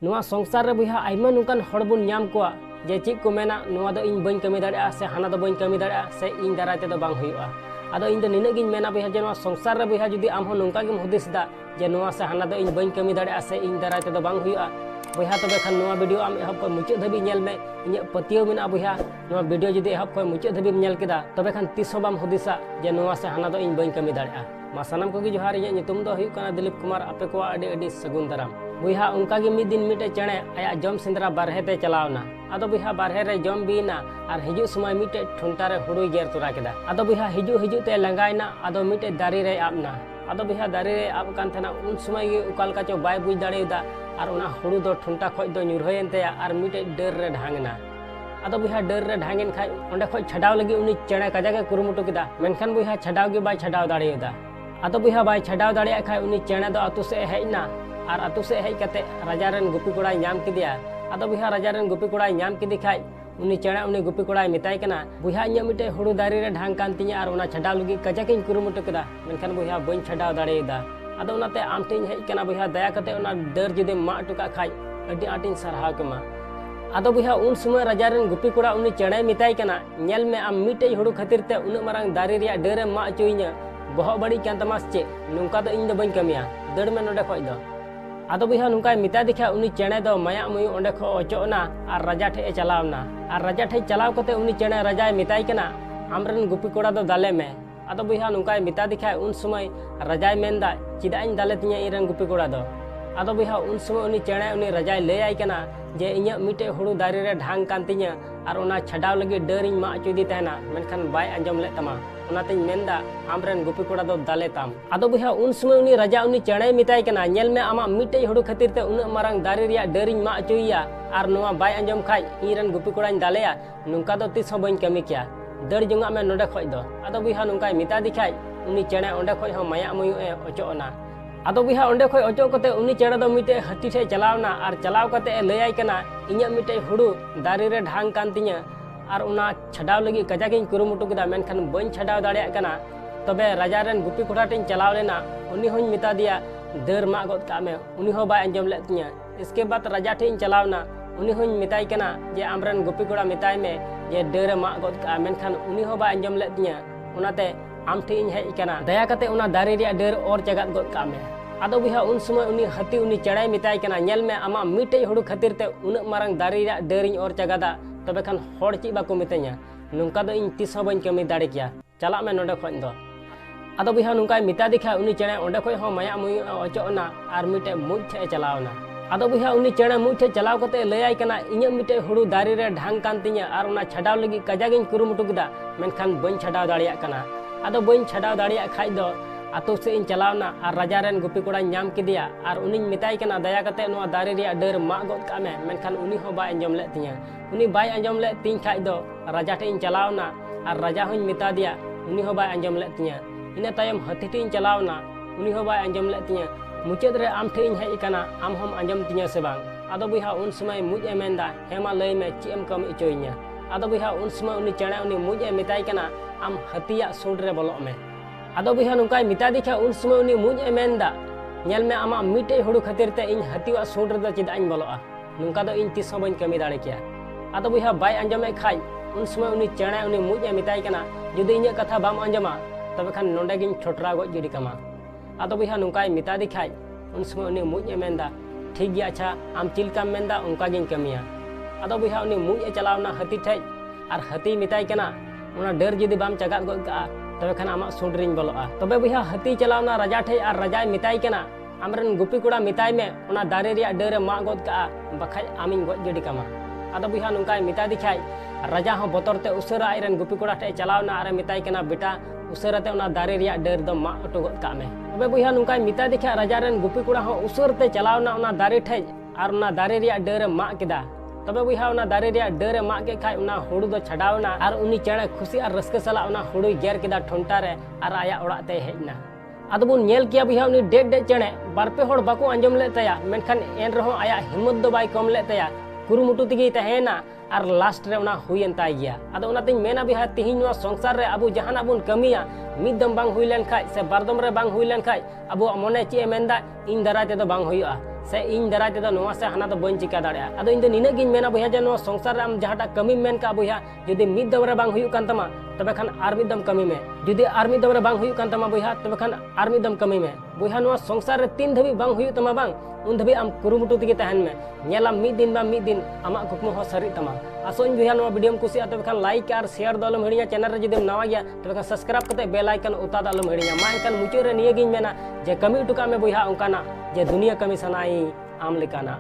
ᱱᱚᱣᱟ ᱥᱚᱝᱥᱟᱨ ᱨᱮ ᱵᱚᱭᱦᱟ ᱟᱭᱢᱟ ᱱᱚᱝᱠᱟᱱ ᱦᱚᱲ ᱵᱚᱱ ᱧᱟᱢ ᱠᱚᱣᱟ ᱡᱮ ᱪᱮᱫ ᱠᱚ ᱢᱮᱱᱟ ᱱᱚᱣᱟ ᱫᱚ ᱤᱧ ᱵᱟᱹᱧ ᱠᱟᱹᱢᱤ ᱫᱟᱲᱮᱭᱟᱜᱼᱟ ᱥᱮ ᱦᱟᱱᱟ ᱫᱚ ᱵᱟᱹᱧ ᱠᱟᱹᱢᱤ ᱫᱟᱲᱮᱭᱟᱜᱼᱟ ᱥᱮ ᱤᱧ ᱫᱟᱨᱟᱭ ᱛᱮᱫᱚ ᱵᱟᱝ ᱦᱩᱭᱩᱜᱼᱟ। ᱟᱫᱚ ᱤᱧ ᱫᱚ ᱱᱤᱱᱟᱹᱜ ᱜᱤᱧ ᱢᱮᱱᱟ ᱵᱚᱭᱦᱟ ᱡᱮ ᱱᱚᱣᱟ ᱥᱚᱝᱥᱟर ᱨᱮ ᱵᱚᱭᱦᱟ ᱡᱩᱫᱤ ᱟᱢ ᱦᱚᱸ ᱱᱚᱝᱠᱟ ᱜᱮᱢ ᱦᱩᱫᱤᱥ ᱫᱟ ᱡᱮ ᱱᱚᱣᱟ ᱥᱮ ᱦᱟᱱᱟ ᱫᱚ ᱤᱧ ᱵᱟᱹᱧ ᱠᱟᱹᱢᱤ ᱫᱟᱲᱮᱭᱟᱜᱼᱟ ᱥᱮ ᱤᱧ ᱫᱟᱨᱟᱭ ᱛᱮᱫᱚ ᱵᱟᱝ ᱦᱩᱭᱩᱜᱼᱟ ᱵᱚᱭᱦᱟ ᱛᱚᱵᱮ ᱠᱷᱟᱱ ᱱᱚᱣᱟ ᱵᱷᱤᱰᱤᱭᱳ ᱟम एहब ᱠᱷᱚᱱ मुचाद ᱫᱷᱟᱹᱵᱤᱡ ᱧᱮल ᱢᱮ। ᱤᱧᱟᱹᱜ ᱯᱟᱹᱛᱭᱟᱹᱣ ᱢᱮᱱᱟᱜᱼᱟ ᱵᱚᱭᱦᱟ ᱱᱚᱣᱟ ᱵᱷᱤᱰᱤᱭᱳ ᱡᱩᱫᱤ एहब ᱠᱷᱚᱱ मुचाद ᱫᱷᱟᱹᱵᱤᱡ ᱧᱮल ᱠᱮᱫᱟ ᱛᱚᱵᱮ ᱠᱷᱟन ᱛᱤᱥ ᱦᱚᱸ ᱵᱟᱢ ᱦᱩᱫᱤᱥᱟ ᱡᱮ ᱱᱚᱣᱟ ᱥᱮ ᱦᱟᱱᱟ ᱫᱚ ᱤᱧ ᱵᱟᱹᱧ ᱠᱟᱹᱢᱤ ᱫᱟᱲᱮᱭᱟᱜᱼᱟ। ᱢᱟ ᱥᱟᱱᱟᱢ ᱠᱚᱜᱮ ᱡᱚᱦᱟᱨ ᱤᱧᱟᱹᱜ ᱧᱩᱛᱩᱢ ᱫᱚ ᱦᱩᱭᱩᱜ ᱠᱟᱱᱟ ᱫᱤलीप कुमार ᱟᱯᱮ ᱠᱚᱣᱟᱜ ᱟᱹᱰᱤ ᱟᱹᱰᱤ ᱥᱟᱹᱜᱩᱱ ᱫᱟᱨᱟᱢ। ᱵᱚᱭᱦᱟ ᱚᱱᱠᱟ ᱜᱮ ᱢᱤᱫ ᱫᱤᱱ ᱢᱤᱫᱴᱮᱡ ᱪᱮᱬᱮ ᱟᱭᱟᱜ ᱡᱚᱢ ᱥᱮᱸᱫᱽᱨᱟ ᱵᱟᱨᱦᱮ ᱛᱮ ᱪᱟᱞᱟᱣᱱᱟ। ᱟᱫᱚ ᱵᱚᱭᱦᱟ ᱵᱟᱨᱦᱮ ᱨᱮ ᱡᱚᱢ ᱵᱤᱭᱮᱱᱟ ᱟᱨ ᱦᱤᱡᱩᱜ ᱥᱚᱢᱚᱭ ᱢᱤᱫᱴᱮᱡ ᱴᱷᱩᱱᱴᱟ ᱨᱮ ᱦᱩᱲᱩᱭ ᱜᱮᱨ ᱛᱚᱨᱟ ᱠᱮᱫᱟ। ᱟᱫᱚ ᱵᱚᱭᱦᱟ ᱦᱤᱡᱩᱜ ᱛᱮ ᱞᱟᱸᱜᱟᱭᱱᱟ ᱟᱫᱚ ᱢᱤᱫᱴᱮᱡ ᱫᱟᱨᱮ ᱨᱮᱭ ᱟᱵ ᱱᱟ। ᱟᱫᱚ ᱵᱚᱭᱦᱟ ᱫᱟᱨᱮ ᱨᱮ ᱟᱵ ᱠᱟᱱ ᱛᱟᱦᱮᱱᱟ ᱩᱱ ᱥᱚᱢᱚᱭ ᱜᱮ ᱚᱠᱟ ᱞᱮᱠᱟ ᱪᱚ ᱵᱟᱭ ᱵᱩᱡᱽ ᱫᱟᱲᱮᱭᱟᱫᱟ ᱟᱨ ᱚᱱᱟ ᱦᱩᱲᱩ ᱫᱚ ᱴᱷᱩᱱᱴᱟ ᱠᱷᱚᱡ ᱫᱚ ᱧᱩᱨᱦᱟᱹᱭᱮᱱ ᱛᱟᱭᱟ ᱟᱨ ᱢᱤᱫᱴᱮᱡ ᱰᱟᱹᱨ ᱨᱮ ᱰᱷᱟᱝ ᱮᱱᱟ। ᱟᱫᱚ ᱵᱚᱭᱦᱟ ᱰᱟᱹᱨ ᱨᱮ ᱰᱷᱟᱝᱮᱱ ᱠᱷᱟᱡ ᱚᱸᱰᱮ ᱠᱷᱚᱡ ᱪᱷᱟᱰᱟᱣ ᱞᱟᱹᱜᱤᱫ ᱩᱱᱤ ᱪᱮᱬᱮ ᱠᱟᱡᱟᱠ ᱮ ᱠᱩᱨᱩᱢᱩᱴᱩ ᱠᱮᱫᱟ ᱢᱮᱱᱠᱷᱟन ᱵᱚᱭᱦᱟ ᱪᱷᱟᱰᱟᱣ ᱜᱮ ᱵᱟᱭ ᱪᱷᱟᱰᱟᱣ ᱫᱟᱲᱮᱭᱟᱫᱟ। ᱟᱫᱚ ᱵᱚᱭᱦᱟ ᱵᱟᱭ ᱪᱷᱟᱰᱟᱣ ᱫᱟᱲᱮᱭᱟᱜ ᱠᱷᱟᱡ ᱩᱱᱤ ᱪᱮᱬᱮ ᱫᱚ ᱟᱛᱩ ᱥᱮᱫ ᱦᱮᱡ ᱮᱱᱟ ᱟᱨ ᱟᱛᱩ ᱥᱮᱫ ᱦᱮᱡ ᱠᱟᱛᱮ ᱨᱟᱡᱟ ᱨᱮᱱ ᱜᱩᱯᱤ ᱠᱚᱲᱟᱭ ᱧᱟᱢ ᱠᱮᱫᱮᱭᱟ। ᱟᱫᱚ ᱵᱚᱭᱦᱟ ᱨᱟᱡᱟ ᱨᱮᱱ ᱜᱩᱯᱤ ᱠᱚᱲᱟᱭ ᱧᱟᱢ ᱠᱮᱫᱮ ᱠᱷᱟᱡ उनी चेणे उनी गुपी कोड़ाय मेताय कना बुया इᱧ मिटे हुड़ू दारी रे ढांग कान तिᱧा आर उना छाडाव लगी कजाकिन कुरुमुटु केदा मेनखान बुया बइन छाडाव दाड़ेदा आदो उनाते आम ठेñ हेज कना बुया दया कते उना डर जुदि मा टुका खाय अडी आटिन सरहाव केमा। आदो बुया उन समय राजा रेन गुपी कोड़ा उनी चेणे मेताय कना नेल मे आम मिटे हुड़ू खातिर ते उन मारांग दारी रिया डरे मा अचोइña बहक बड़ी कान तमास चे नुका दो इñ दो बइन कमिया दड़ मे नोडे खoj दो। आदो बुया नुकाय मेता देखा उनी चेणे दो माया मुयु ओंडे खो अचोना आर राजा ठे चलावना आर राजा ठे चलाव कते उनी चेणे राजाय मेताय कना आमरन गुपी कोड़ा दो दाले मे। आदो बुया नुकाय मेता देखा उन समय राजाय मेनदा चिदा इñ दाले तिña इरन गुपी कोड़ा दो। आदो बुया उन समय उनी चेणे उनी राजाय लैयाय कना जे इñ मिटे हुड़ू दारी रे ढांग कान तिña आर उना छाडाव लगी डरिñ मा अचोदी तहना मेनखान बाय अंजम ले तमा उनातेñ मेनदा आमरन गुपी कोड़ा दो दाले ताम। आदो बुया उन समय उनी राजा उनी चेणे मेताय कना नेल मे आमा मिटे हुड़ू खातिर ते उन मारांग दारी रिया डरिñ मा अचोइया आर नोवा बाय अंजम खाय इरन गुपी कोड़ाñ दालेया नुका दो तिस हो बइन कमी किया दड़ जोंगा मे नोडे खoj दो। आदो बुया नुकाय मेता दिखाय उनी चेणे ओंडे खoj हो माया मुयु ए अचोना। आदो बुया ओंडे खoj अचो कते उनी चेणे दो मिटे हाती ठे चलावना आर चलाव कते लैयाय कना इñ मिटे हुड़ू दारी रे ढांग कान तिña आर उना छाडाव लगी कजाकिन कुरुमुटु केदा मेनखान बइन छाडाव दाड़ेया कना। तबे राजा रेन गुपी कोड़ा टेñ चलाव लेना उनी होñ मेता दिया दर मा गद का मे उनी हो बाय अंजम ले तिña। इसके बाद राजा टेñ चलावना उनी होñ मेताय कना जे आमरन गुपी कोड़ा मेताय मे जे डर मा गद का मेनखान उनी हो बाय अंजम ले तिña उनाते आम ठे इñ हेज कना दया कते उना दारी रिया डर और जगत गद का मे। आदो बुया उन समय उनी हाती उनी चेणे मेताय कना नेल मे आमा मिटे हुड़ू खातिर ते उन मारांग दारी रिया डरिñ और जगदा तबे खान हर ची बाको मितेña नुका दो इñ तिस हो बइन कमी दाड़े किया चला मे नोडे खoj दो। आदो बुया नुकाय मेता देखा उनी चेणे ओंडे खoj हो माया मुयु अचोना आर मिटे मुज ठे चलावना। आदो बुया उनी चेणे मुज ठे चलाव कते लैयाय कना इñ मिटे हुड़ू दारी रे ढांग कान तिña आर उना छाडाव लगी कजागिñ कुरुमुटु केदा मेनखान बइन छाडाव दाड़ेया कना। आदो बइन छाडाव दाड़ेया खाय दो आतो से इñ चलावना आर राजा रेन गुपी कोड़ा नाम किदिया आर उनिñ मेताय कना दया कते नोआ दारी रिया डर मा गद का मे मेनखान उनी हो बाय अंजम ले तिña। उनी बाय अंजम ले तिñ खाय दो राजा ठे इñ चलावना आर राजा होñ मेता दिया उनी हो बाय अंजम ले तिña। इना तायम हाथी ठे इñ चलावना उनी हो बाय अंजम ले तिña मुचाद रे आम ठे इñ हेज कना आम हम अंजम तिña से बांग। आदो बुया उन समय मुज ए मेनदा हेमा लय मे ची एम कम इचोइña। आदो बुया उन समय उनी चेणे उनी मुज ए मेताय कना आम हाथिया सूंड रे बोलो मे। आदो बुया नुकाय मेता देखा उन समय उनी मुज ए मेनदा नेल मे आमा मिटे हुड़ू खातिर ते इñ हाथिया सूंड रे चिदा इñ बोलोआ नुका दो इñ तिस हो बइन कमी दाड़े किया। आदो बुया बाय अंजमे खाय उन समय उनी चेणे उनी मुज ए मेताय कना जुदि इñ कथा बाम अंजमा तबे खान नोंडे गिñ ठोटरा गज गिडी कमा। आदो बुया नुकाय मेता दिखाय उन समय उनी मुज ए मेनदा ठीक गया अच्छा आम चिलकाम मेनदा उनका गिñ कमिया। आदो बुया उनी मुज ए चलावना हाथी ठेज आर हाथी मेताय कना उना डर जुदि बाम चगात गद का तबे खान आमा सूंड रिñ बोलोआ। तबे बुया हाथी चलावना राजा ठेज आर राजाय मेताय कना आमरन गुपी कोड़ा मेताय मे उना दारी रिया डर मा गद का बखाय आमिñ गज गिडी कमा। आदो बुया नुकाय मेता दिखाय राजा हो बोतर ते उसरा आइरन गुपी कोड़ा ठे चलावना आर मेताय कना बेटा उसरते उना दारी रिया डर दो मा अटो गद का मे। तबे बुया नुकाय मेता दिखा राजा रेन गुपी कोड़ा हो उसरते चलावना उना दारी ठेज आर उना दारी रिया डर मा केदा। तबे बुया उना दारी रिया डर मा के खाय उना हुड़ू दो छाडावना आर उनी चेणे खुशी आर रस्के सला उना हुड़ू गेर केदा ठोंटा रे आर आया ओड़ा ते हेजना। आदो बुन नेल किया बुया उनी डेड डेड चेणे बारपे होड़ बाको अंजम ले तया मेनखान एन रहो आया हिम्मत दो बाय कम ले तया कुरुमुटु तिगी तहेना आर लास्ट रे उना हुयन ताय गया। आदो उनातिñ मेना बिहा तिहिñ नोआ संसार रे अबो जहाना बुन कमिया मिद दम बांग हुई लेन खाय से बारदम रे बांग हुई लेन खाय अबो मने ची ए मेनदा इñ दाराय ते दो बांग हुयआ से इन दाराय तेदो नोआ से हाना दो बन चिका दाड़े आदो इन निना गिन मेना बया जे नोआ संसार आम जहाटा कमी मेन का बया जुदी मिद दम रे बांग हुयु कान तमा तबे खान आर मिद दम कमी में जुदी आर मिद दम रे बांग हुयु कान तमा बया तबे खान आर मिद दम कमी में बया नोआ संसार रे तीन धबी बांग हुयु तमा बांग उन धबी आम कुरुमुटु तेगे तहन में नेला मिद दिन आमा कुकमु हो सरी तमा आसोñ बया नोआ वीडियो में कुसिया तबे खान लाइक और शेयर दो अलम हिड़िया चैनल रे जुदी नवा गया तबे खान सब्सक्राइब कते बेल आइकन उता द अलम हिड़िया मा एनखान मुचाद रे निया गिन मेना जे कमी टुका में बया उनकाना जे दुनिया कमी सनाई आम लेकाना।